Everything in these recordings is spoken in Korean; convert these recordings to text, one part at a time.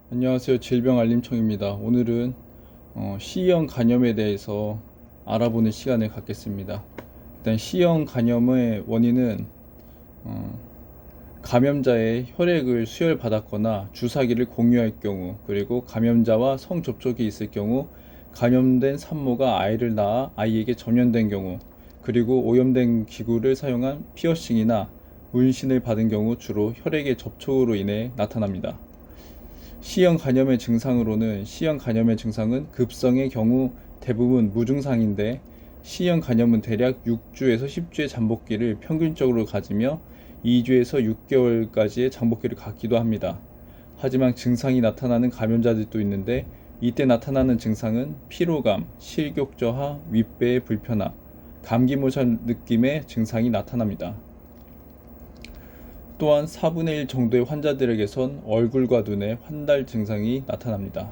안녕하세요. 질병알림청입니다. 오늘은 C형 간염에 대해서 알아보는 시간을 갖겠습니다. 일단 C형 간염의 원인은 감염자의 혈액을 수혈받았거나 주사기를 공유할 경우, 그리고 감염자와 성접촉이 있을 경우, 감염된 산모가 아이를 낳아 아이에게 전염된 경우, 그리고 오염된 기구를 사용한 피어싱이나 문신을 받은 경우 주로 혈액의 접촉으로 인해 나타납니다. C형 간염의 증상으로는 C형 간염의 증상은 급성의 경우 대부분 무증상인데, C형 간염은 대략 6주에서 10주의 잠복기를 평균적으로 가지며 2주에서 6개월까지의 잠복기를 갖기도 합니다. 하지만 증상이 나타나는 감염자들도 있는데, 이때 나타나는 증상은 피로감, 실격 저하, 윗배의 불편함, 감기모살 느낌의 증상이 나타납니다. 또한 4분의 1 정도의 환자들에게선 얼굴과 눈에 환달 증상이 나타납니다.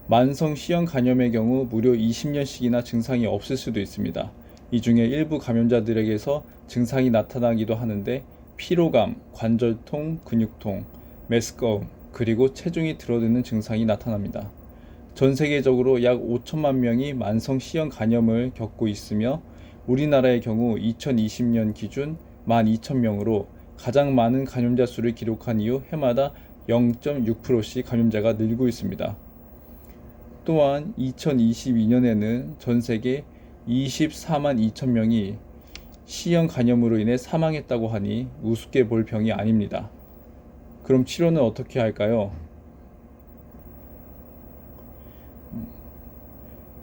만성 C형 간염의 경우 무려 20년씩이나 증상이 없을 수도 있습니다. 이 중에 일부 감염자들에게서 증상이 나타나기도 하는데, 피로감, 관절통, 근육통, 메스꺼움, 그리고 체중이 줄어드는 증상이 나타납니다. 전 세계적으로 약 5천만 명이 만성 C형 간염을 겪고 있으며, 우리나라의 경우 2020년 기준 12,000명으로 가장 많은 감염자 수를 기록한 이후 해마다 0.6%씩 감염자가 늘고 있습니다. 또한 2022년에는 전 세계 24만 2천 명이 C형 간염으로 인해 사망했다고 하니 우습게 볼 병이 아닙니다. 그럼 치료는 어떻게 할까요?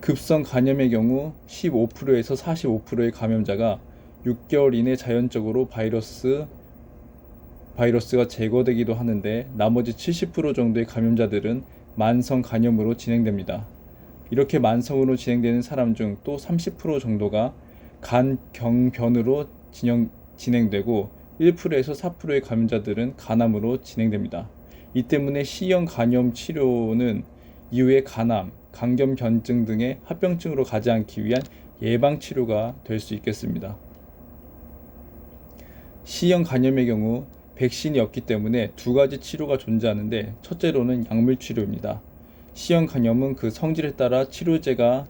급성 간염의 경우 15%에서 45%의 감염자가 6개월 이내 자연적으로 바이러스가 제거되기도 하는데, 나머지 70% 정도의 감염자들은 만성 간염으로 진행됩니다. 이렇게 만성으로 진행되는 사람 중 또 30% 정도가 간경변으로 진행되고, 1%에서 4%의 감염자들은 간암으로 진행됩니다. 이 때문에 C형 간염 치료는 이후에 간암, 간경변증 등의 합병증으로 가지 않기 위한 예방 치료가 될 수 있겠습니다. C형 간염의 경우 백신이 없기 때문에 두 가지 치료가 존재하는데, 첫째로는 약물 치료입니다. C형 간염은 그 성질에 따라 치료제와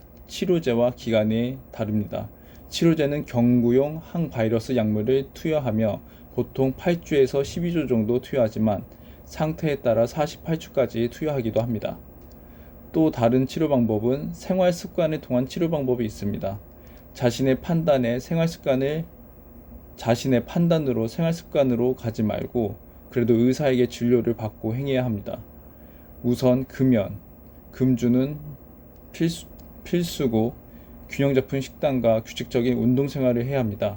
기간이 다릅니다. 치료제는 경구용 항바이러스 약물을 투여하며 보통 8주에서 12주 정도 투여하지만 상태에 따라 48주까지 투여하기도 합니다. 또 다른 치료 방법은 생활 습관을 통한 치료 방법이 있습니다. 자신의 판단으로 생활 습관으로 가지 말고 그래도 의사에게 진료를 받고 행해야 합니다. 우선 금주는 필수고, 균형 잡힌 식단과 규칙적인 운동 생활을 해야 합니다.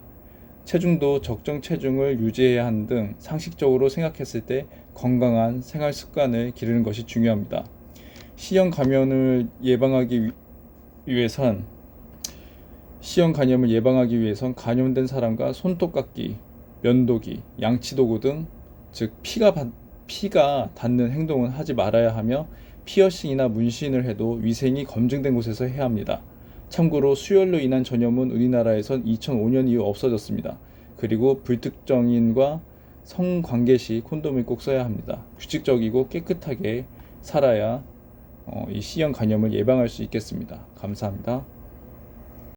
체중도 적정 체중을 유지해야 하는 등 상식적으로 생각했을 때 건강한 생활 습관을 기르는 것이 중요합니다. C형 감염을 예방하기 위해선 감염된 사람과 손톱깎기, 면도기, 양치도구 등, 즉 피가 닿는 행동은 하지 말아야 하며, 피어싱이나 문신을 해도 위생이 검증된 곳에서 해야 합니다. 참고로 수혈로 인한 전염은 우리나라에선 2005년 이후 없어졌습니다. 그리고 불특정인과 성관계 시 콘돔을 꼭 써야 합니다. 규칙적이고 깨끗하게 살아야 이 C형 간염을 예방할 수 있겠습니다. 감사합니다.